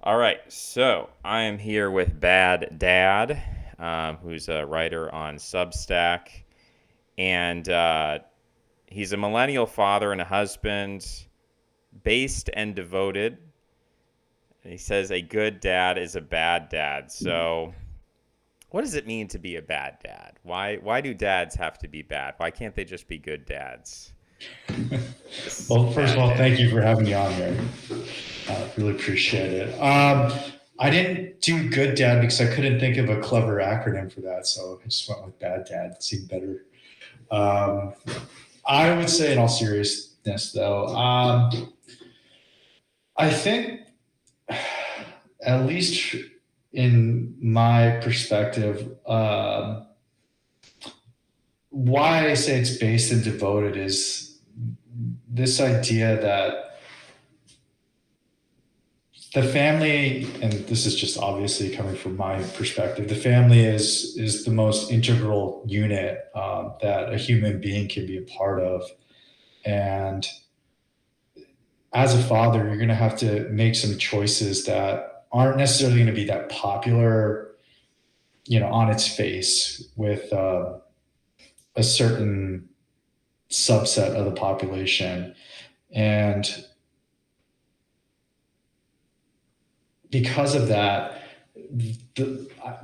All right, so I am here with BaD, who's a writer on Substack, and he's a millennial father and a husband, based and devoted. He says a good dad is a bad dad. So, what does it mean to be a bad dad? Why do dads have to be bad? Why can't they just be good dads? This is Well, first of all, BaD. thank you for having me on here. Really appreciate it. I didn't do good dad because I couldn't think of a clever acronym for that, so I just went with bad dad. It seemed better. Um, I would say, in all seriousness, though, I think, at least in my perspective, why I say it's based and devoted is this idea that the family, and this is just obviously coming from my perspective, the family is the most integral unit that a human being can be a part of. And as a father, you're going to have to make some choices that aren't necessarily going to be that popular, on its face with a certain subset of the population. And because of that,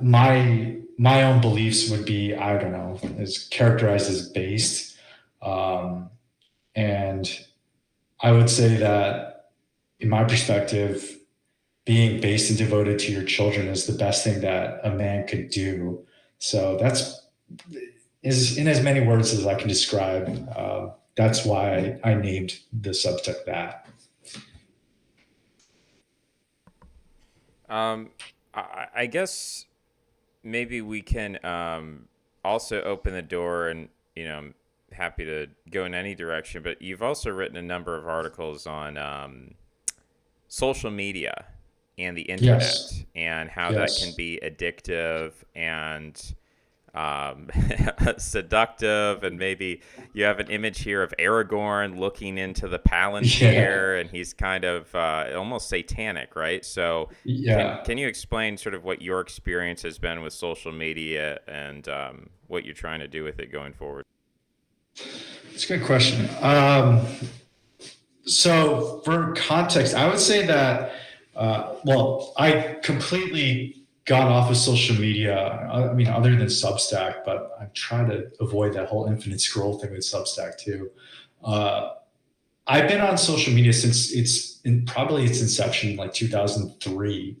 my own beliefs would be, I don't know, is characterized as based, um, and I would say that in my perspective, being based and devoted to your children is the best thing that a man could do. So that's is in as many words as I can describe. That's why I named the subject that. Um, I guess maybe we can also open the door, and I'm happy to go in any direction, but you've also written a number of articles on social media and the internet Yes, and how that can yes, be addictive and seductive. And maybe you have an image here of Aragorn looking into the yeah, Palantir, and he's kind of almost satanic, right? So, yeah. can you explain sort of what your experience has been with social media and what you're trying to do with it going forward? It's a good question. So, for context, I would say that, well, I completely got off of social media. I mean, other than Substack, but I try to avoid that whole infinite scroll thing with Substack too. Uh, I've been on social media since probably its inception, like 2003,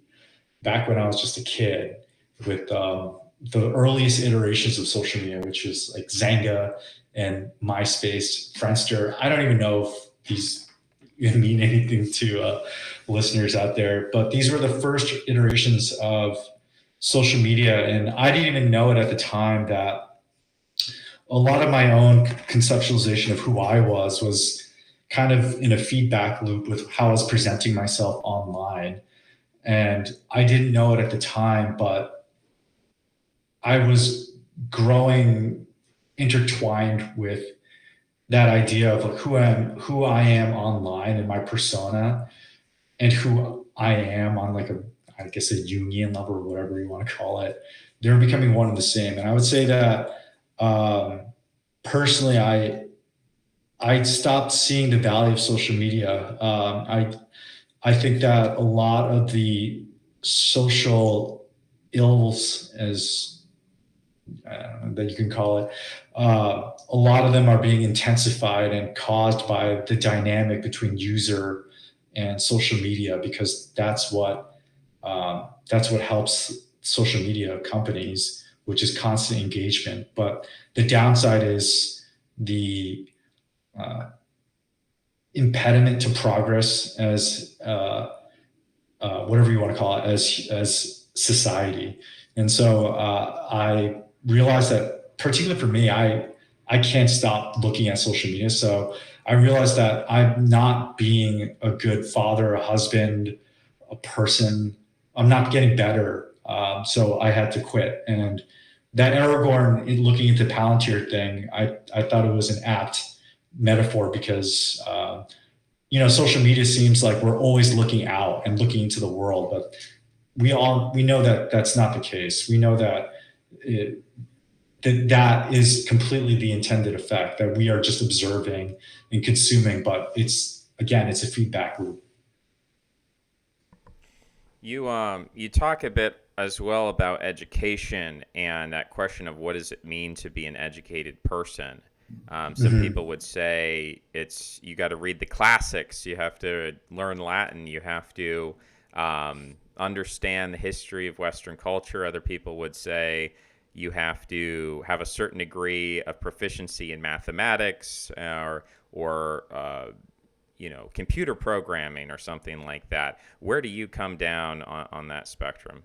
back when I was just a kid, with the earliest iterations of social media, which was like Zanga and MySpace, Friendster. I don't even know if these mean anything to listeners out there, but these were the first iterations of social media, and I didn't even know it at the time that a lot of my own conceptualization of who I was kind of in a feedback loop with how I was presenting myself online. And I didn't know it at the time, but I was growing intertwined with that idea of like who I am online and my persona, and who I am on like I guess a union level or whatever you want to call it. They're becoming one and the same. And I would say that, um, personally, I stopped seeing the value of social media. I think that a lot of the social ills, as that you can call it, a lot of them are being intensified and caused by the dynamic between user and social media, because that's what helps social media companies, which is constant engagement. But the downside is the uh, impediment to progress as whatever you want to call it, as society. And so I realized that, particularly for me, I can't stop looking at social media. So I realized that I'm not being a good father, a husband, a person. I'm not getting better. So I had to quit. And that Aragorn looking into Palantir thing, I thought it was an apt metaphor, because social media seems like we're always looking out and looking into the world, but we know that that's not the case. We know that it, that is completely the intended effect, that we are just observing and consuming, but it's again, it's a feedback loop. You talk a bit as well about education and that question of what does it mean to be an educated person. Some Mm-hmm. people would say it's you got to read the classics, you have to learn Latin, you have to understand the history of Western culture. Other people would say you have to have a certain degree of proficiency in mathematics or computer programming or something like that. Where do you come down on that spectrum?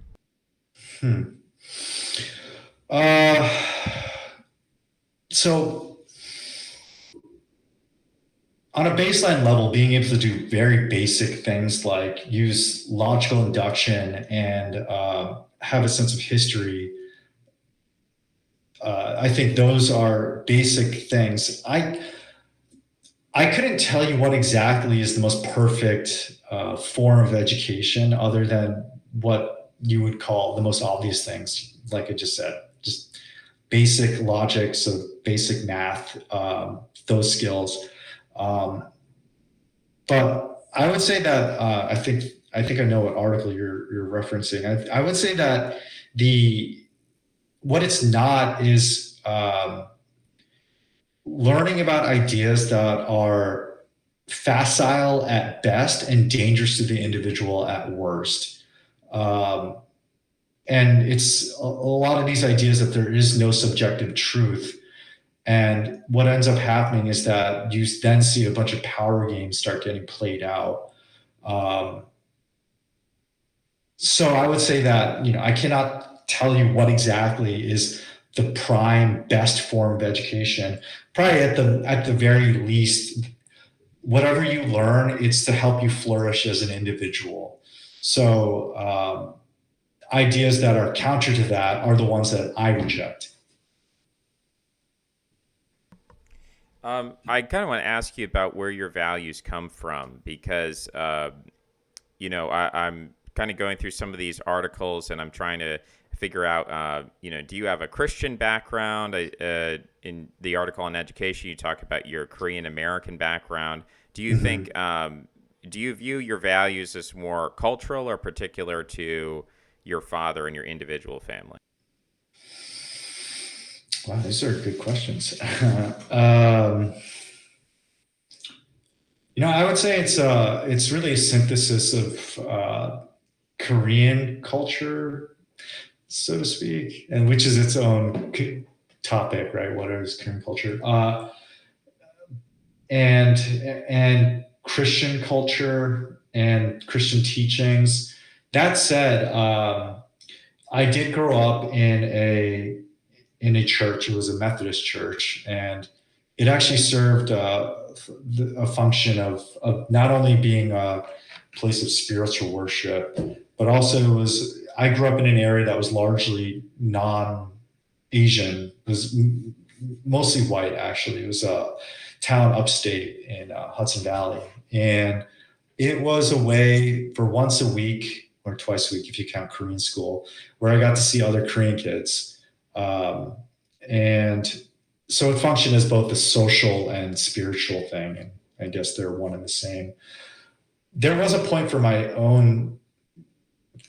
Hmm. Uh, so on a baseline level, being able to do very basic things like use logical induction and have a sense of history, I think those are basic things. I couldn't tell you what exactly is the most perfect form of education, other than what you would call the most obvious things, like I just said, just basic logic, so basic math, those skills. Um, but I would say that I think I know what article you're referencing. I would say that the what it's not is learning about ideas that are facile at best and dangerous to the individual at worst. Um, and it's a lot of these ideas that there is no subjective truth. And what ends up happening is that you then see a bunch of power games start getting played out. Um, so I would say that, I cannot tell you what exactly is the prime best form of education. Probably at the very least, whatever you learn, it's to help you flourish as an individual. So ideas that are counter to that are the ones that I reject. I kind of want to ask you about where your values come from because I'm kind of going through some of these articles and I'm trying to figure out, do you have a Christian background? In the article on education, you talk about your Korean American background. Do you Mhm. think, do you view your values as more cultural or particular to your father and your individual family? Wow, these are good questions. um, I would say it's really a synthesis of Korean culture, so to speak, and which is its own topic, right? What is Korean culture? And and Christian culture and Christian teachings. That said, I did grow up in a church. It was a Methodist church, and it actually served a function of not only being a place of spiritual worship, but also it was. I grew up in an area that was largely non-Asian. It was mostly white, actually. It was a town upstate in Hudson Valley, and it was a way for once a week or twice a week, if you count Korean school, where I got to see other Korean kids. Um, and so it functioned as both a social and spiritual thing. And I guess they're one and the same. There was a point for my own,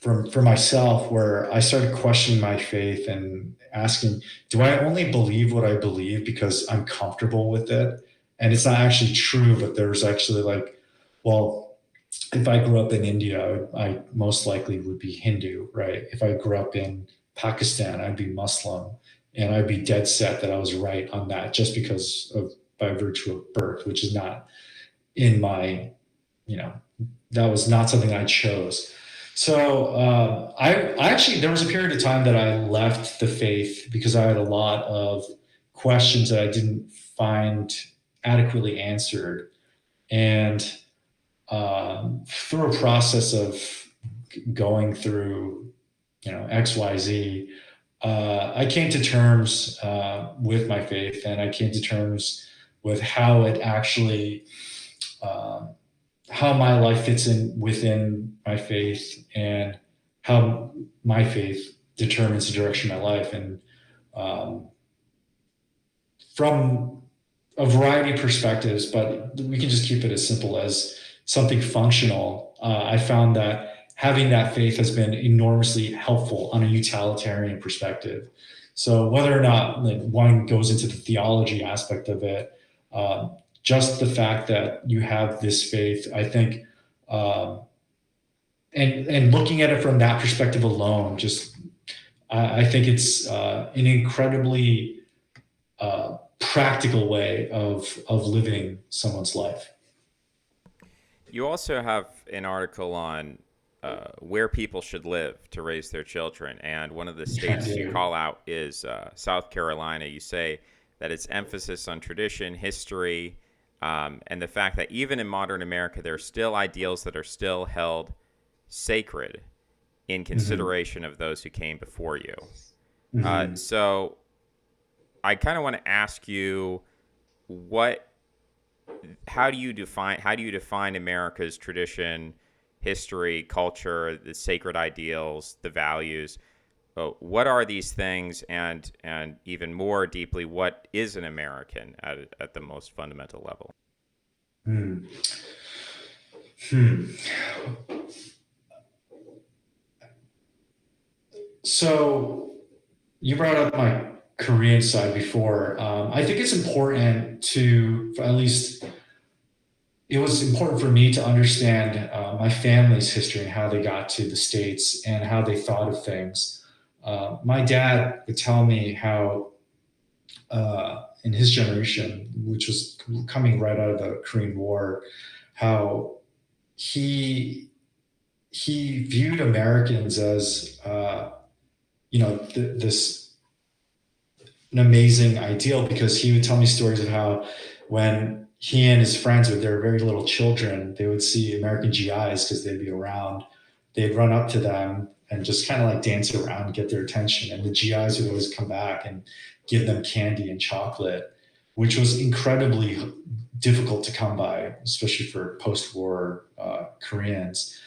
for myself, where I started questioning my faith and asking, do I only believe what I believe because I'm comfortable with it? And it's not actually true, but there's actually like, well, if I grew up in India, I most likely would be Hindu, right? If I grew up in Pakistan, I'd be Muslim, and I'd be dead set that I was right on that just because of by virtue of birth, which is not in my, you know, that was not something I chose. So I actually there was a period of time that I left the faith because I had a lot of questions that I didn't find adequately answered, and through a process of going through, XYZ, I came to terms with my faith, and I came to terms with how it actually how my life fits in within my faith, and how my faith determines the direction of my life. And um, from a variety of perspectives, but we can just keep it as simple as something functional. I found that having that faith has been enormously helpful on a utilitarian perspective. So whether or not, like, one goes into the theology aspect of it, just the fact that you have this faith, I think, um, and looking at it from that perspective alone, just I think it's an incredibly practical way of living someone's life. You also have an article on where people should live to raise their children, and one of the I states you do. call out is South Carolina. You say that its emphasis on tradition, history, and the fact that even in modern America, there are still ideals that are still held sacred in Hmm. consideration of those who came before you. Hmm. So I kind of want to ask you what how do you define America's tradition, history, culture, the sacred ideals, the values? What are these things, and even more deeply, what is an American at the most fundamental level? Hmm. Hmm. So you brought up my Korean side before. I think it's important to, at least, it was important for me to understand my family's history and how they got to the States and how they thought of things. My dad would tell me how, in his generation, which was coming right out of the Korean War, how he he viewed Americans as, this an amazing ideal, because he would tell me stories of how, when he and his friends, with their very little children, they would see American GIs because they'd be around. They'd run up to them and just kind of like dance around and get their attention. And the GIs would always come back and give them candy and chocolate, which was incredibly difficult to come by, especially for post war Koreans.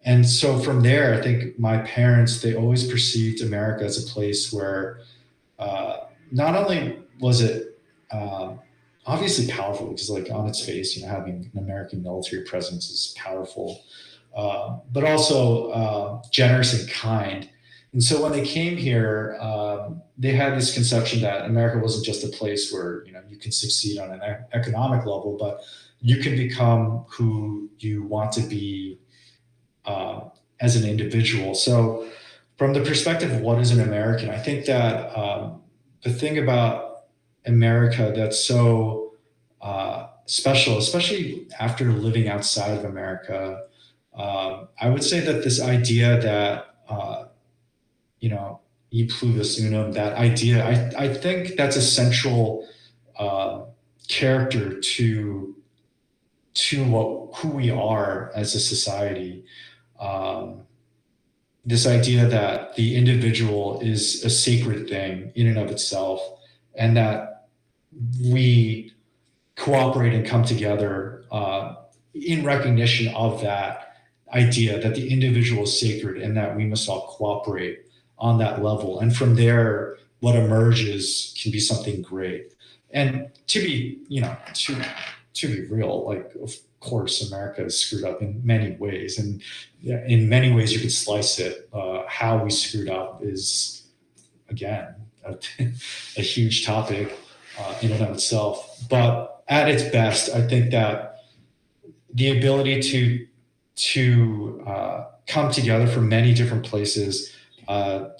And so from there, I think my parents, they always perceived America as a place where, uh, not only was it obviously powerful, because, like, on its face, having an American military presence is powerful, but also generous and kind. And so when they came here, they had this conception that America wasn't just a place where you can succeed on an economic level, but you can become who you want to be as an individual. So, from the perspective of what is an American, I think that the thing about America that's so special, especially after living outside of America, I would say that this idea that, e pluribus unum, that idea, I think that's a central uh, character to who we are as a society. Um, this idea that the individual is a sacred thing in and of itself, and that we cooperate and come together in recognition of that idea that the individual is sacred and that we must all cooperate on that level. And from there, what emerges can be something great. And to be real, like, of course, America is screwed up in many ways, and yeah, in many ways you could slice it. How we screwed up is, again, a huge topic in and of itself. But at its best, I think that the ability to come together from many different places,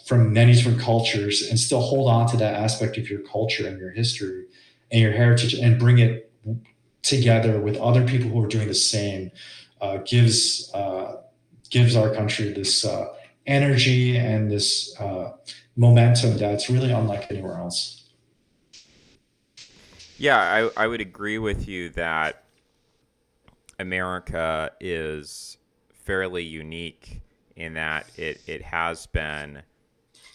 from many different cultures, and still hold on to that aspect of your culture and your history and your heritage, and bring it together with other people who are doing the same, gives our country this energy and this momentum that's really unlike anywhere else. Yeah, I would agree with you that America is fairly unique in that it has been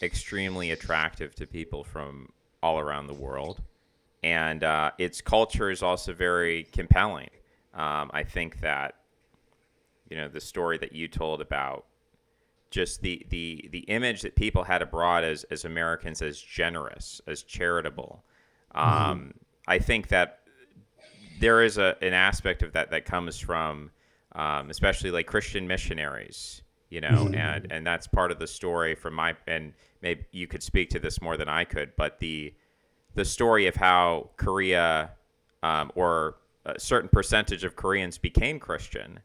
extremely attractive to people from all around the world, and its culture is also very compelling. I think that the story that you told about just the image that people had abroad as Americans as generous, as charitable. Mm-hmm. I think that there is an aspect of that that comes from, especially like Christian missionaries, Mm-hmm. and that's part of the story from and maybe you could speak to this more than I could, but the story of how Korea, or a certain percentage of Koreans became Christian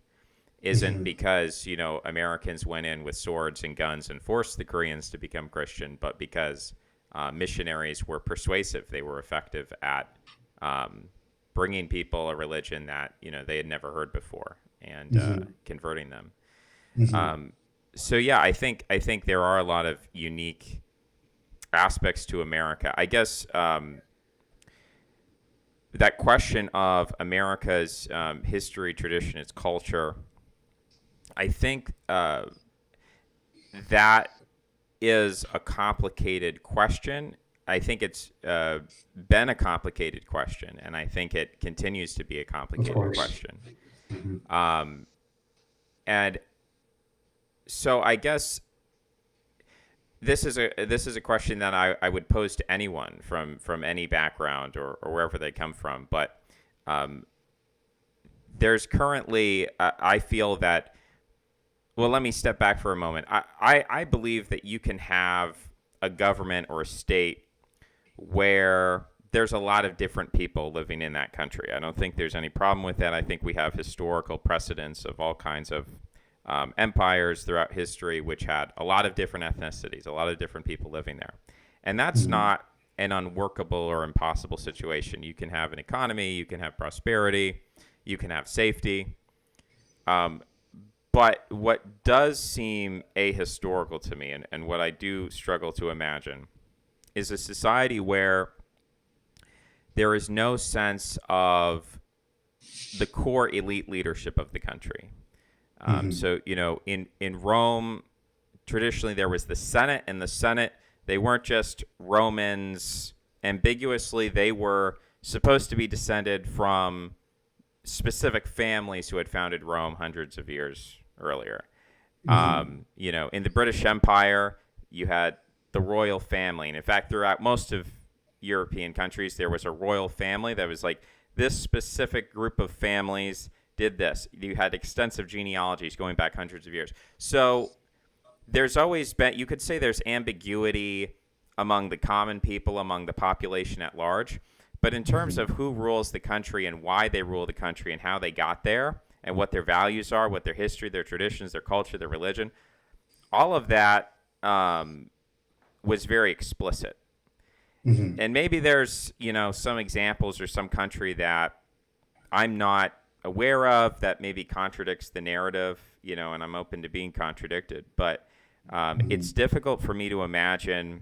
isn't Mm-hmm. because Americans went in with swords and guns and forced the Koreans to become Christian, but because missionaries were persuasive. They were effective at um, bringing people a religion that they had never heard before and Mm-hmm. converting them. Mm-hmm. Um, so yeah, I think there are a lot of unique aspects to America. I guess that question of America's history, tradition, its culture. I think that is a complicated question. I think it's been a complicated question, and I think it continues to be a Of complicated course. question. Mm-hmm. Um, and so I guess this is a question that I would pose to anyone from any background or wherever they come from. But um, there's currently I feel that. Well, let me step back for a moment. I believe that you can have a government or a state where there's a lot of different people living in that country. I don't think there's any problem with that. I think we have historical precedents of all kinds of empires throughout history which had a lot of different ethnicities, a lot of different people living there. And that's Mm-hmm. not an unworkable or impossible situation. You can have an economy, you can have prosperity, you can have safety. Um, but what does seem ahistorical to me, and what I do struggle to imagine, is a society where there is no sense of the core elite leadership of the country. Mm-hmm. In Rome, traditionally there was the Senate, and the Senate, they weren't just Romans ambiguously, they were supposed to be descended from specific families who had founded Rome hundreds of years earlier. Mm-hmm. In the British Empire, you had the royal family. And in fact, throughout most of European countries, there was a royal family that was like this specific group of families did this. You had extensive genealogies going back hundreds of years. So there's always been, you could say there's ambiguity among the common people, among the population at large. But in terms Mm-hmm. of who rules the country and why they rule the country and how they got there and what their values are, what their history, their traditions, their culture, their religion, all of that was very explicit. Mm-hmm. And maybe there's, some examples or some country that I'm not aware of that maybe contradicts the narrative, and I'm open to being contradicted. But Mm-hmm. it's difficult for me to imagine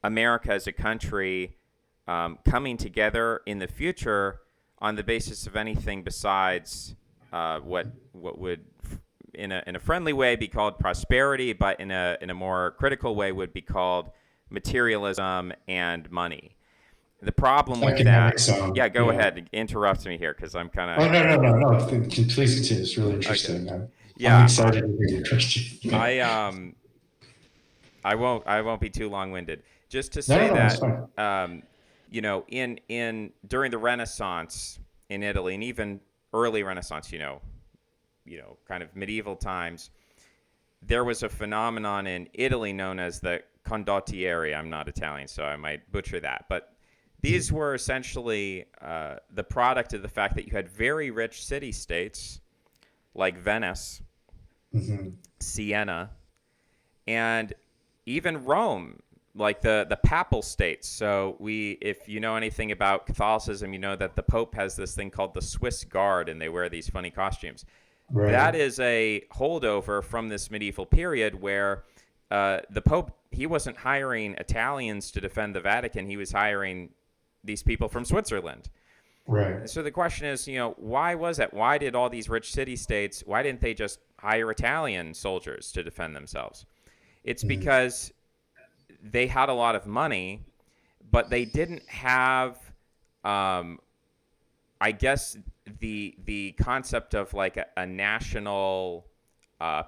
America as a country coming together in the future on the basis of anything besides what would in a friendly way be called prosperity, but in a more critical way would be called materialism and money. The problem with Economic that, zone. yeah, go Yeah. ahead, interrupt me here because I'm kind Oh, of no, no, no, no. Please continue. It's really okay. interesting. I'm Yeah, excited to hear your question. I I won't be too long winded. Just to No, say no, no. It's that fine. in during the Renaissance in Italy and even early Renaissance, kind of medieval times, there was a phenomenon in Italy known as the condottieri. I'm not Italian, so I might butcher that, but these were essentially the product of the fact that you had very rich city states like Venice, Mm-hmm. Siena, and even Rome, like the papal states. So if you know anything about Catholicism, you know that the Pope has this thing called the Swiss Guard, and they wear these funny costumes. That Right. is a holdover from this medieval period where the Pope, he wasn't hiring Italians to defend the Vatican; he was hiring these people from Switzerland. Right. So the question is, why was that? Why did all these rich city states? Why didn't they just hire Italian soldiers to defend themselves? It's Mm-hmm. because they had a lot of money, but they didn't have, um, I guess, the concept of like a national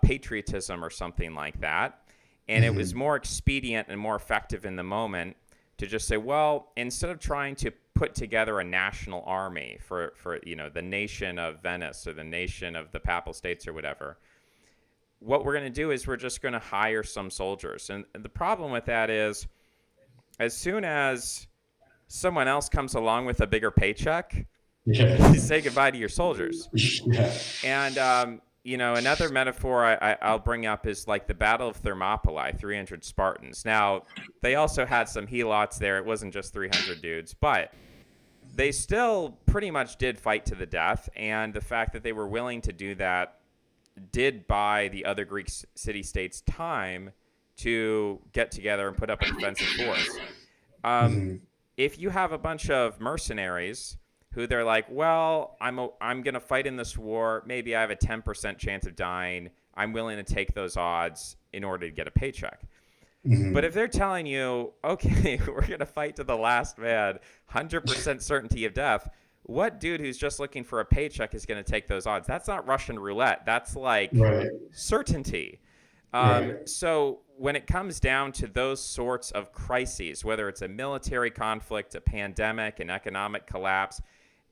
patriotism or something like that. And it was Hmm. more expedient and more effective in the moment to just say, well, instead of trying to put together a national army for the nation of Venice or the nation of the Papal States or whatever, what we're going to do is we're just going to hire some soldiers. And the problem with that is, as soon as someone else comes along with a bigger paycheck, Yeah. you say goodbye to your soldiers. Yeah. And another metaphor I'll bring up is like the Battle of Thermopylae, 300 Spartans. Now, they also had some helots there. It wasn't just 300 dudes, but they still pretty much did fight to the death. And the fact that they were willing to do that did buy the other Greek city states time to get together and put up a defensive force. Um, Hmm. if you have a bunch of mercenaries who they're like, well, I'm going to fight in this war. Maybe I have a 10% chance of dying. I'm willing to take those odds in order to get a paycheck. But if Hmm. they're telling you, okay, we're going to fight to the last man, 100% certainty of death, what dude who's just looking for a paycheck is going to take those odds? That's not Russian roulette. That's like Right. certainty. Right. So when it comes down to those sorts of crises, whether it's a military conflict, a pandemic, an economic collapse,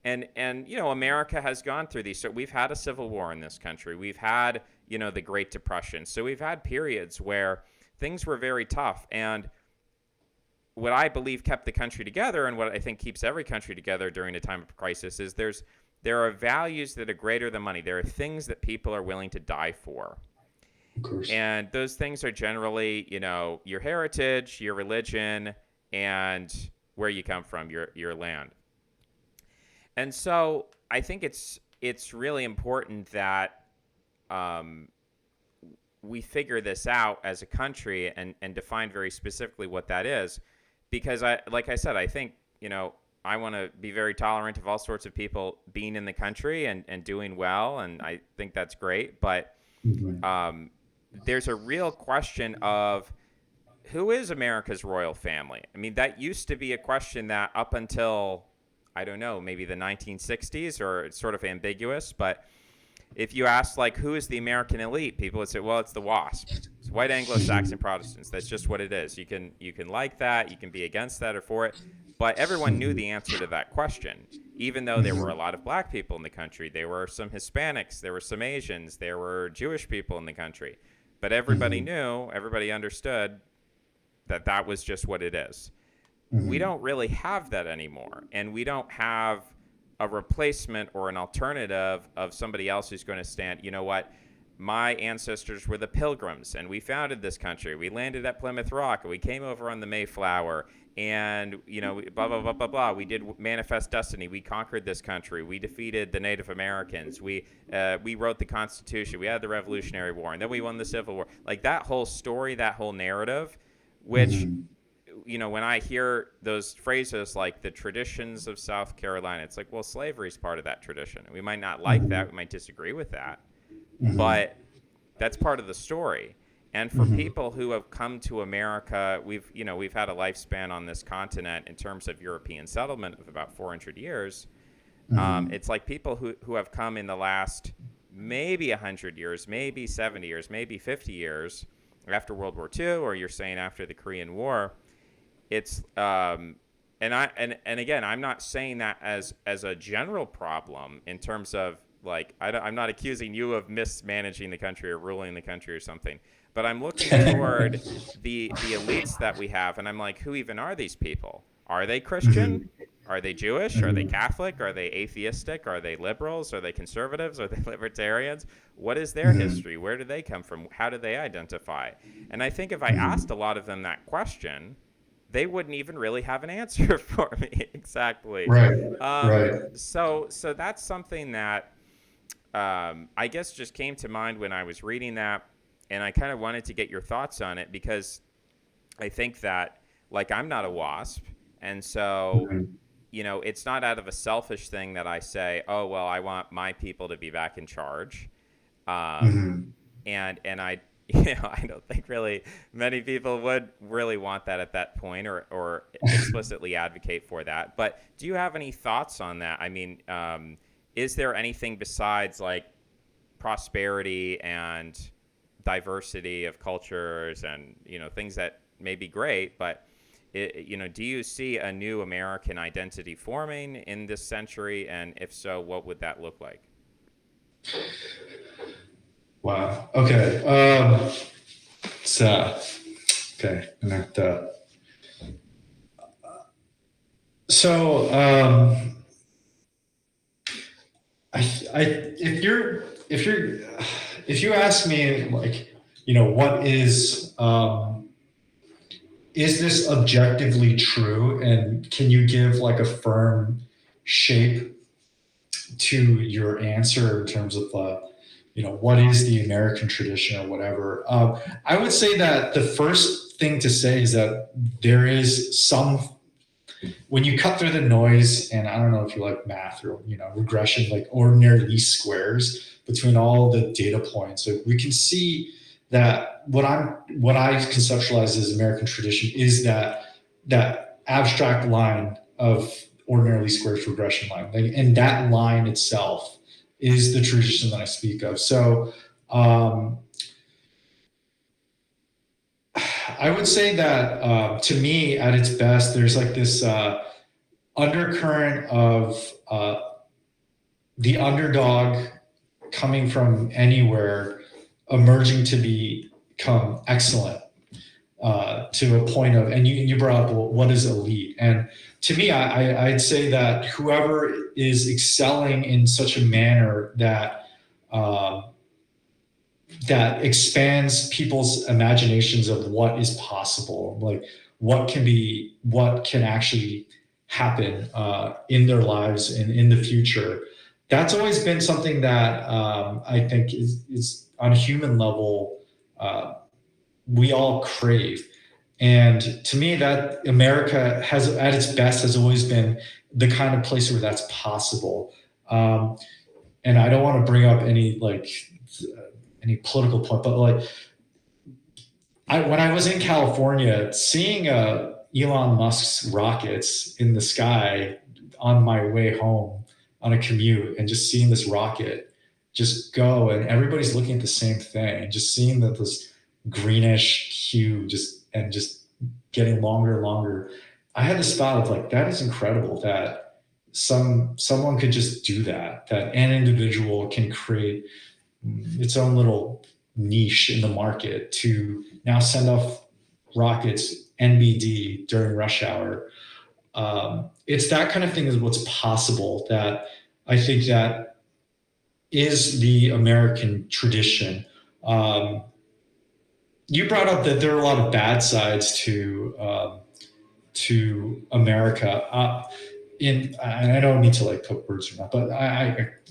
and America has gone through these. So we've had a civil war in this country. We've had the Great Depression. So we've had periods where things were very tough. And what I believe kept the country together, and what I think keeps every country together during a time of crisis, is there are values that are greater than money. There are things that people are willing to die for. Of course. And those things are generally, your heritage, your religion, and where you come from, your land. And so I think it's really important that um, we figure this out as a country and define very specifically what that is, because like I said, I think I want to be very tolerant of all sorts of people being in the country and doing well, and I think that's great. But Hmm. um, there's a real question of who is America's royal family? I mean, that used to be a question that up until, I don't know, maybe the 1960s, or it's sort of ambiguous. But if you ask, like, who is the American elite, people would say, well, it's the WASP. It's white Anglo-Saxon Hmm. Protestants. That's just what it is. You can like that, you can be against that or for it, but everyone knew Hmm. the answer to that question. Even though there were a Hmm. lot of black people in the country, there were some Hispanics, there were some Asians, there were Jewish people in the country, but everybody Hmm. knew, everybody understood that that was just what it is. We Hmm. don't really have that anymore, and we don't have a replacement or an alternative of somebody else who's going to stand. You know what? My ancestors were the Pilgrims, and we founded this country. We landed at Plymouth Rock, and we came over on the Mayflower, and blah blah blah blah blah. We did manifest destiny. We conquered this country. We defeated the Native Americans. We wrote the Constitution. We had the Revolutionary War, and then we won the Civil War. Like that whole story, that whole narrative, which Hmm. when I hear those phrases like the traditions of South Carolina, it's like, well, slavery is part of that tradition. We might not like that. Hmm. We might disagree with that, Hmm. but that's part of the story. And for Hmm. people who have come to America, we've had a lifespan on this continent in terms of European settlement of about 400 years. Hmm. It's like people who have come in the last maybe 100 years, maybe 70 years, maybe 50 years after World War II, or you're saying after the Korean War. It's and again, I'm not saying that as a general problem in terms of like I'm not accusing you of mismanaging the country or ruling the country or something, but I'm looking toward the elites that we have, and I'm like, who even are these people? Are they Christian? Hmm. Are they Jewish? Are they Hmm. Catholic? Are they atheistic? Are they liberals? Are they conservatives? Are they libertarians? What is their Hmm. history? Where do they come from? How do they identify? And I think if I asked Hmm. a lot of them that question, they wouldn't even really have an answer for me exactly. Right. Right. So that's something that I guess just came to mind when I was reading that, and I kind of wanted to get your thoughts on it because I think that like I'm not a WASP, and so Hmm. it's not out of a selfish thing that I say, oh well, I want my people to be back in charge. Um, Hmm. and I I don't think really many people would really want that at that point or explicitly advocate for that. But do you have any thoughts on that? I mean, is there anything besides like prosperity and diversity of cultures and things that may be great, but do you see a new American identity forming in this century? And if so, what would that look like? Wow. Okay. So, okay. And that, so, I, if you ask me, like, what is this objectively true? And can you give like a firm shape to your answer in terms of, what is the American tradition or whatever? I would say that the first thing to say is that there is some, when you cut through the noise, and I don't know if you like math or regression, like ordinary least squares between all the data points, so we can see that what I conceptualize as American tradition is that abstract line of ordinary least squares regression line, and that line itself is the tradition that I speak of. So um, I would say that to me, at its best, there's like this undercurrent of the underdog coming from anywhere, emerging to become excellent to a point of, and you brought up, well, what is elite? And to me, I'd say that whoever is excelling in such a manner uh, that expands people's imaginations of what is possible, like what can actually happen in their lives and in the future. That's always been something that I think is on a human level, we all crave. And to me, that America has, at its best, has always been the kind of place where that's possible. Um, and I don't want to bring up any political point, but like when I was in California, seeing Elon Musk's rockets in the sky on my way home on a commute, and just seeing this rocket just go, and everybody's looking at the same thing, and just seeing that this greenish hue just getting longer and longer. I had this thought of like, that is incredible that someone could just do that, that an individual can create its own little niche in the market to now send off rockets NBD during rush hour. It's that kind of thing is what's possible, that I think that is the American tradition. You brought up that there are a lot of bad sides to America. And I don't need to like put words or not, but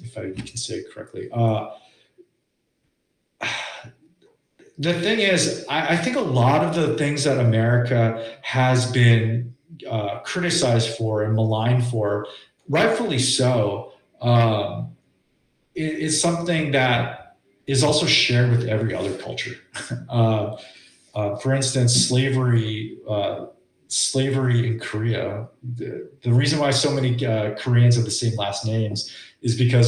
if I can say it correctly, the thing is, I think a lot of the things that America has been criticized for and maligned for, rightfully so, is something that is also shared with every other culture. uh, for instance, slavery in Korea. The reason why so many Koreans have the same last names is because